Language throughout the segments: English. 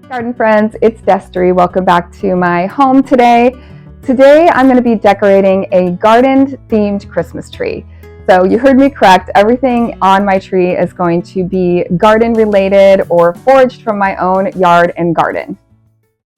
Garden friends, it's Destry. Welcome back to my home today. Today I'm going to be decorating a garden-themed Christmas tree. So you heard me correct, everything on my tree is going to be garden related or foraged from my own yard and garden.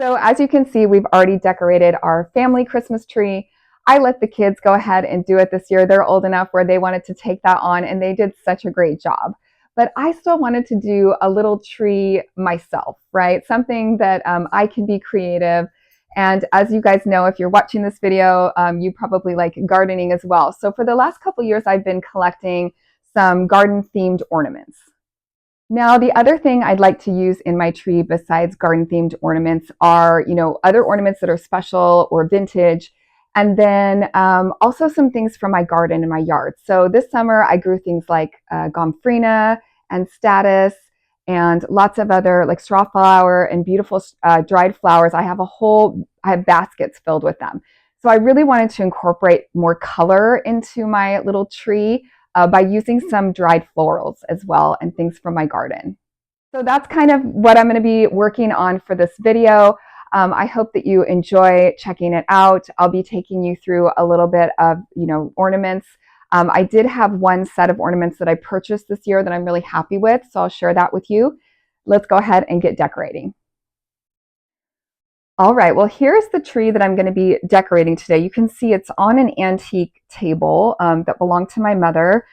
So as you can see, we've already decorated our family Christmas tree. I let the kids go ahead and do it this year. They're old enough where they wanted to take that on and they did such a great job. But I still wanted to do a little tree myself, right? Something that I can be creative. And as you guys know, if you're watching this video, you probably like gardening as well. So for the last couple years, I've been collecting some garden-themed ornaments. Now, the other thing I'd like to use in my tree besides garden-themed ornaments are, other ornaments that are special or vintage, and then also some things from my garden and my yard. So this summer, I grew things like gomphrena and statice and lots of other like straw flower and beautiful dried flowers. I have baskets filled with them. So I really wanted to incorporate more color into my little tree by using some dried florals as well and things from my garden. So that's kind of what I'm going to be working on for this video. I hope that you enjoy checking it out. I'll be taking you through a little bit of, ornaments. I did have one set of ornaments that I purchased this year that I'm really happy with, so I'll share that with you. Let's go ahead and get decorating. All right, well, here's the tree that I'm going to be decorating today. You can see it's on an antique table that belonged to my mother,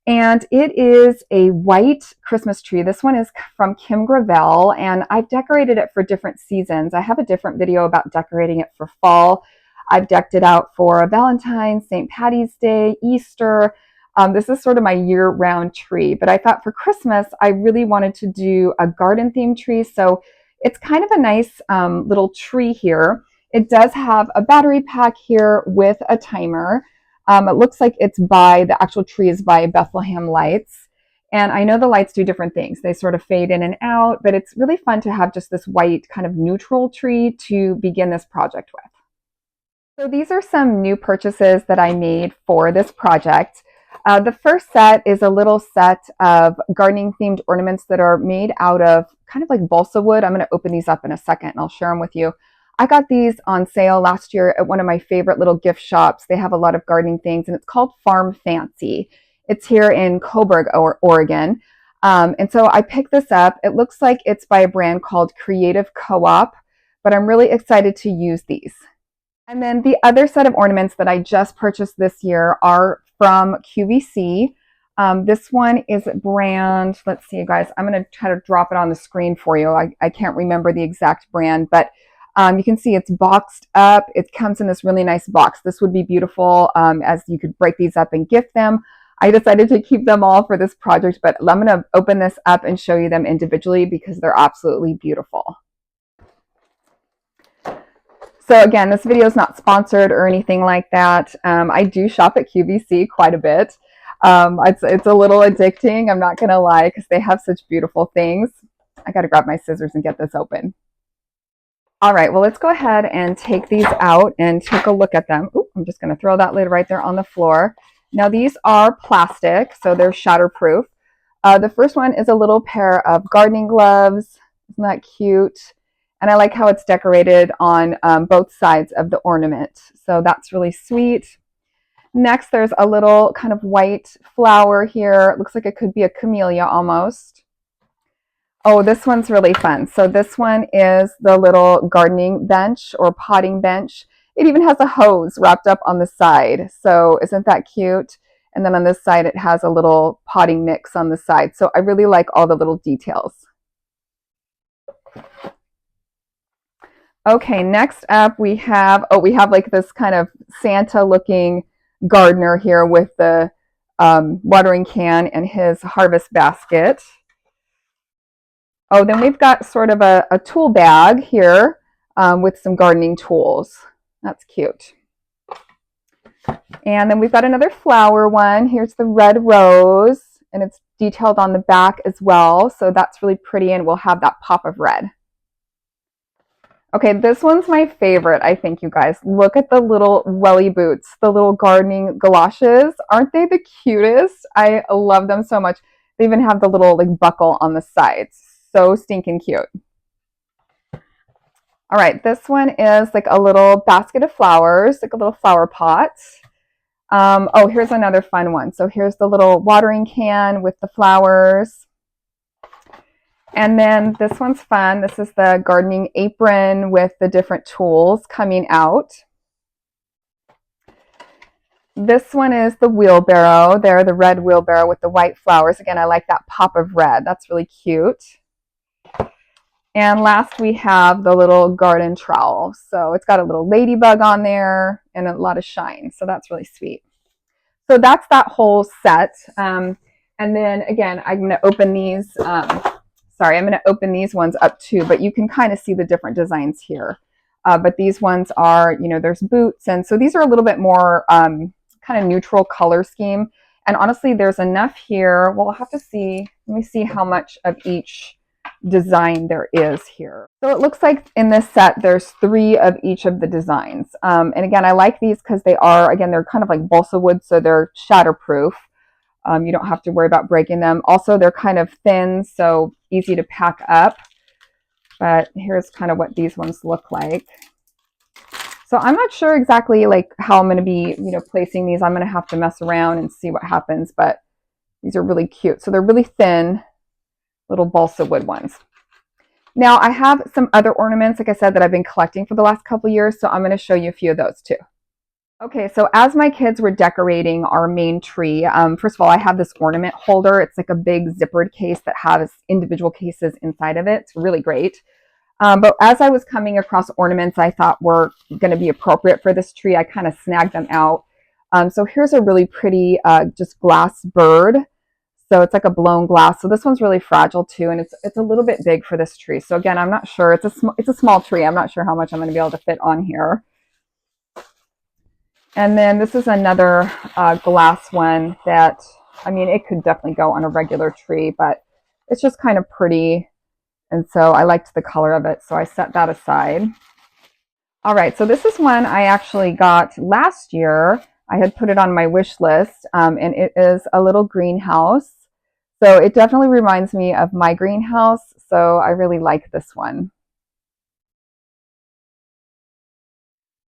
and it is a white Christmas tree. This one is from Kim Gravel, and I've decorated it for different seasons. I have a different video about decorating it for fall. I've decked it out for Valentine's, St. Patty's Day, Easter. This is sort of my year-round tree, but I thought for Christmas, I really wanted to do a garden-themed tree, so it's kind of a nice little tree here. It does have a battery pack here with a timer. It looks like the actual tree is by Bethlehem Lights. And I know the lights do different things. They sort of fade in and out, but it's really fun to have just this white kind of neutral tree to begin this project with. So these are some new purchases that I made for this project. The first set is a little set of gardening themed ornaments that are made out of kind of like balsa wood. I'm going to open these up in a second and I'll share them with you. I got these on sale last year at one of my favorite little gift shops. They have a lot of gardening things and it's called Farm Fancy. It's here in Coburg, Oregon. And so I picked this up. It looks like it's by a brand called Creative Co-op, but I'm really excited to use these. And then the other set of ornaments that I just purchased this year are from QVC. This one is brand, let's see, you guys, I'm going to try to drop it on the screen for you. I can't remember the exact brand, but you can see it's boxed up. It comes in this really nice box. This would be beautiful as you could break these up and gift them. I decided to keep them all for this project, but I'm going to open this up and show you them individually because they're absolutely beautiful. So again, this video is not sponsored or anything like that. I do shop at QVC quite a bit. It's a little addicting, I'm not going to lie, because they have such beautiful things. I got to grab my scissors and get this open. All right, well, let's go ahead and take these out and take a look at them. Ooh, I'm just going to throw that lid right there on the floor. Now, these are plastic, so they're shatterproof. The first one is a little pair of gardening gloves. Isn't that cute? And I like how it's decorated on both sides of the ornament. So that's really sweet. Next, there's a little kind of white flower here. It looks like it could be a camellia almost. Oh, this one's really fun. So this one is the little gardening bench or potting bench. It even has a hose wrapped up on the side. So isn't that cute? And then on this side, it has a little potting mix on the side. So I really like all the little details. Okay, next up we have like this kind of Santa looking gardener here with the watering can and his harvest basket. Oh, then we've got sort of a tool bag here with some gardening tools. That's cute. And then we've got another flower one. Here's the red rose, and it's detailed on the back as well. So that's really pretty, and we'll have that pop of red. Okay, this one's my favorite, I think, you guys. Look at the little welly boots, the little gardening galoshes. Aren't they the cutest? I love them so much. They even have the little like buckle on the sides. So stinking cute. All right, this one is like a little basket of flowers, like a little flower pot. Oh, here's another fun one. So here's the little watering can with the flowers. And then this one's fun. This is the gardening apron with the different tools coming out. This one is the wheelbarrow. There, the red wheelbarrow with the white flowers. Again, I like that pop of red. That's really cute. And last we have the little garden trowel. So it's got a little ladybug on there and a lot of shine. So that's really sweet. So that's that whole set. And then again, I'm going to open these. Sorry, I'm going to open these ones up too, but you can kind of see the different designs here. But these ones are, you know, there's boots. And so these are a little bit more kind of neutral color scheme. And honestly, there's enough here. We'll have to see. Let me see how much of each design there is here. So it looks like in this set there's 3 of each of the designs. And again, I like these because they are, again, they're kind of like balsa wood, so they're shatterproof. You don't have to worry about breaking them. Also, they're kind of thin, so easy to pack up. But here's kind of what these ones look like. So I'm not sure exactly like how I'm going to be, you know, placing these. I'm going to have to mess around and see what happens, but these are really cute. So they're really thin, little balsa wood ones. Now I have some other ornaments, like I said, that I've been collecting for the last couple of years, so I'm going to show you a few of those too. Okay, so as my kids were decorating our main tree, first of all, I have this ornament holder. It's like a big zippered case that has individual cases inside of it. It's really great. But as I was coming across ornaments I thought were going to be appropriate for this tree, I kind of snagged them out. So here's a really pretty just glass bird. So it's like a blown glass. So this one's really fragile too, and it's a little bit big for this tree. So again, I'm not sure. It's a small tree. I'm not sure how much I'm going to be able to fit on here. And then this is another glass one that, I mean, it could definitely go on a regular tree, but it's just kind of pretty. And so I liked the color of it, so I set that aside. All right, so this is one I actually got last year. I had put it on my wish list, and it is a little greenhouse. So it definitely reminds me of my greenhouse, so I really like this one.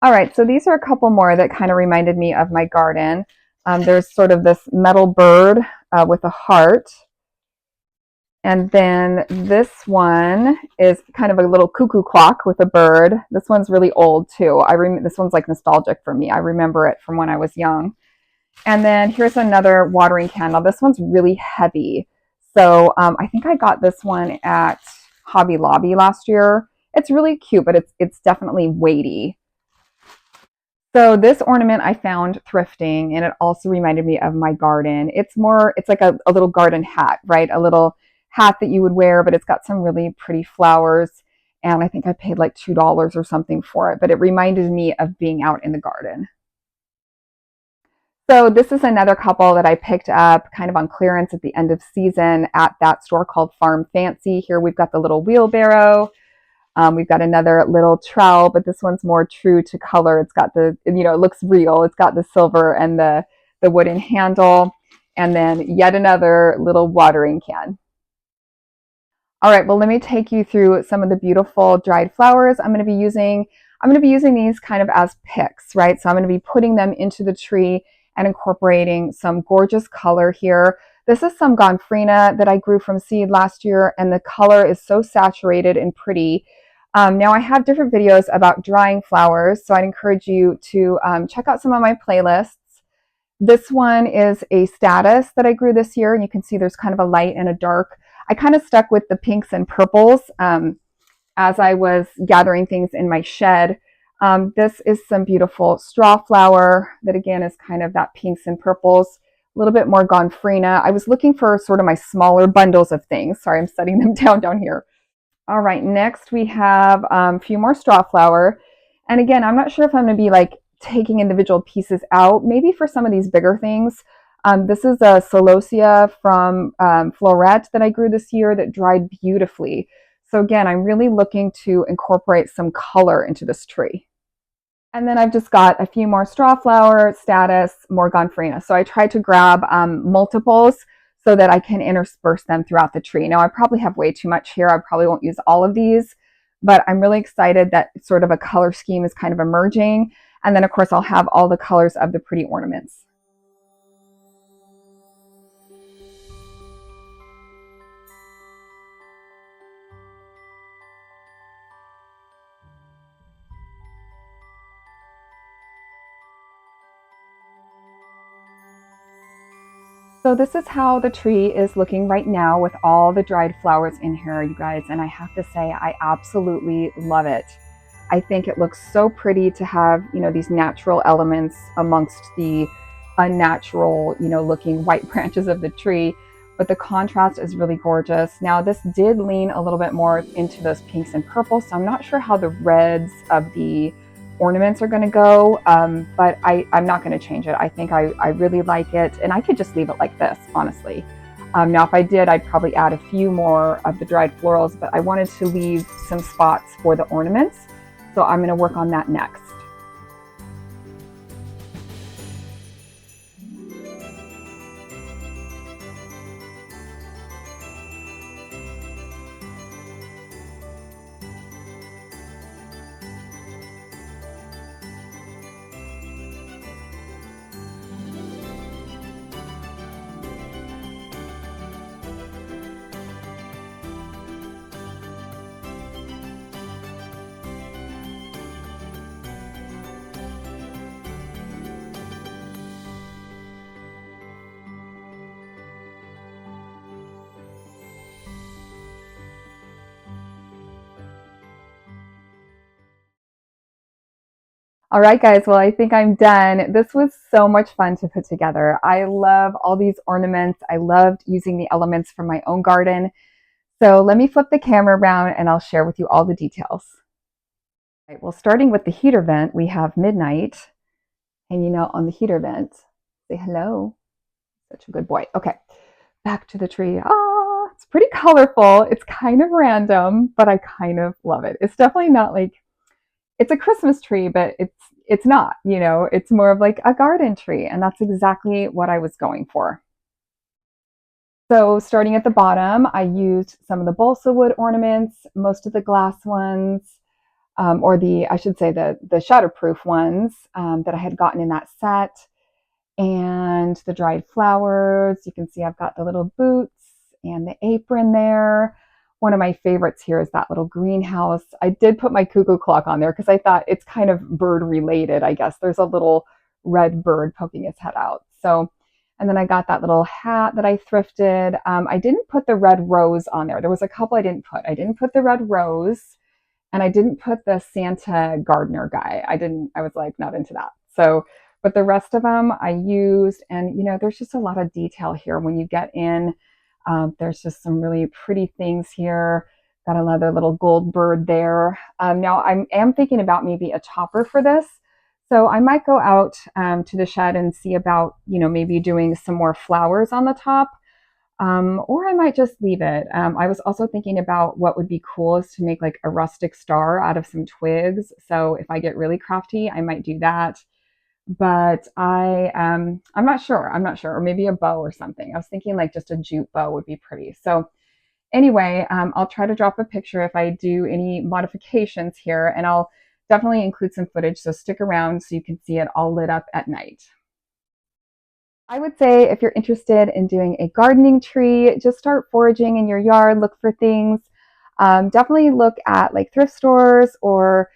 All right, so these are a couple more that kind of reminded me of my garden. There's sort of this metal bird with a heart. And then this one is kind of a little cuckoo clock with a bird. This one's really old too. This one's like nostalgic for me. I remember it from when I was young. And then here's another watering candle. This one's really heavy. So I think I got this one at Hobby Lobby last year. It's really cute, but it's definitely weighty. So this ornament I found thrifting, and it also reminded me of my garden. It's like a little garden hat, right? A little hat that you would wear, but it's got some really pretty flowers. And I think I paid like $2 or something for it, but it reminded me of being out in the garden. So this is another couple that I picked up kind of on clearance at the end of season at that store called Farm Fancy. Here we've got the little wheelbarrow. We've got another little trowel, but this one's more true to color. It's got the, you know, it looks real. It's got the silver and the wooden handle. And then yet another little watering can. All right, well, let me take you through some of the beautiful dried flowers I'm going to be using. I'm going to be using these kind of as picks, right? So I'm going to be putting them into the tree and incorporating some gorgeous color here. This is some Gonfrina that I grew from seed last year, and the color is so saturated and pretty. Now I have different videos about drying flowers, so I'd encourage you to check out some of my playlists. This one is a status that I grew this year, and you can see there's kind of a light and a dark. I kind of stuck with the pinks and purples as I was gathering things in my shed. This is some beautiful straw flower that again is kind of that pinks and purples, a little bit more Gonfrina. I was looking for sort of my smaller bundles of things. Sorry, I'm setting them down here. All right, next we have a few more straw flower. And again, I'm not sure if I'm going to be like taking individual pieces out, maybe for some of these bigger things. This is a celosia from Florette that I grew this year that dried beautifully. So again, I'm really looking to incorporate some color into this tree. And then I've just got a few more straw flower, status, more Gonfrina. So I tried to grab multiples so that I can intersperse them throughout the tree. Now I probably have way too much here. I probably won't use all of these, but I'm really excited that sort of a color scheme is kind of emerging. And then of course I'll have all the colors of the pretty ornaments. So this is how the tree is looking right now with all the dried flowers in here, you guys, and I have to say I absolutely love it. I think it looks so pretty to have, these natural elements amongst the unnatural, looking white branches of the tree, but the contrast is really gorgeous. Now this did lean a little bit more into those pinks and purples, so I'm not sure how the reds of the ornaments are going to go, but I'm not going to change it. I think I really like it, and I could just leave it like this, honestly. Now if I did, I'd probably add a few more of the dried florals, but I wanted to leave some spots for the ornaments, so I'm going to work on that next. All right, guys, well, I think I'm done. This was so much fun to put together. I love all these ornaments. I loved using the elements from my own garden. So let me flip the camera around and I'll share with you all the details. All right, well, starting with the heater vent, we have Midnight hanging out on the heater vent. Say hello. Such a good boy. Okay, back to the tree. Ah, it's pretty colorful. It's kind of random, but I kind of love it. It's definitely not like, it's a Christmas tree, but it's not, it's more of like a garden tree, and that's exactly what I was going for. So starting at the bottom, I used some of the balsa wood ornaments, most of the glass ones, or I should say the shatterproof ones that I had gotten in that set, and the dried flowers. You can see I've got the little boots and the apron there. One of my favorites here is that little greenhouse. I did put my cuckoo clock on there because I thought it's kind of bird related, I guess. There's a little red bird poking its head out. So, and then I got that little hat that I thrifted. I didn't put the red rose on there. There was a couple I didn't put. I didn't put the red rose, and I didn't put the Santa gardener guy. I was like, not into that. So, but the rest of them I used, and there's just a lot of detail here when you get in. There's just some really pretty things here. Got another little gold bird there. Now I am thinking about maybe a topper for this. So I might go out to the shed and see about, maybe doing some more flowers on the top. Or I might just leave it. I was also thinking about what would be cool is to make like a rustic star out of some twigs. So if I get really crafty, I might do that. But I'm not sure. Or maybe a bow or something. I was thinking like just a jute bow would be pretty. So anyway, I'll try to drop a picture if I do any modifications here, and I'll definitely include some footage. So stick around so you can see it all lit up at night. I would say if you're interested in doing a gardening tree, just start foraging in your yard, look for things. Definitely look at like thrift stores or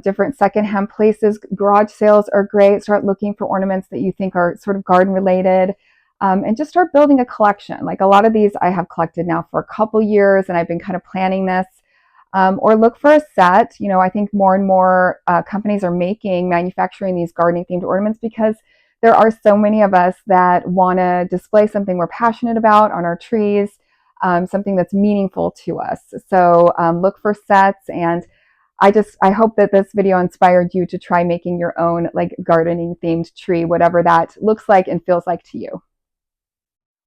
different secondhand places. Garage sales are great. Start looking for ornaments that you think are sort of garden related, and just start building a collection. Like a lot of these I have collected now for a couple years, and I've been kind of planning this. Or look for a set. I think more and more companies are manufacturing these gardening themed ornaments because there are so many of us that want to display something we're passionate about on our trees, something that's meaningful to us. So look for sets, and I hope that this video inspired you to try making your own like gardening themed tree, whatever that looks like and feels like to you.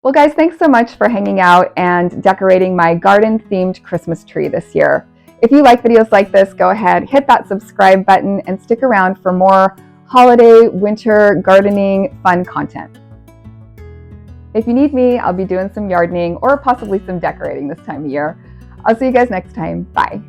Well, guys, thanks so much for hanging out and decorating my garden themed Christmas tree this year. If you like videos like this, go ahead, hit that subscribe button and stick around for more holiday, winter, gardening, fun content. If you need me, I'll be doing some gardening or possibly some decorating this time of year. I'll see you guys next time. Bye.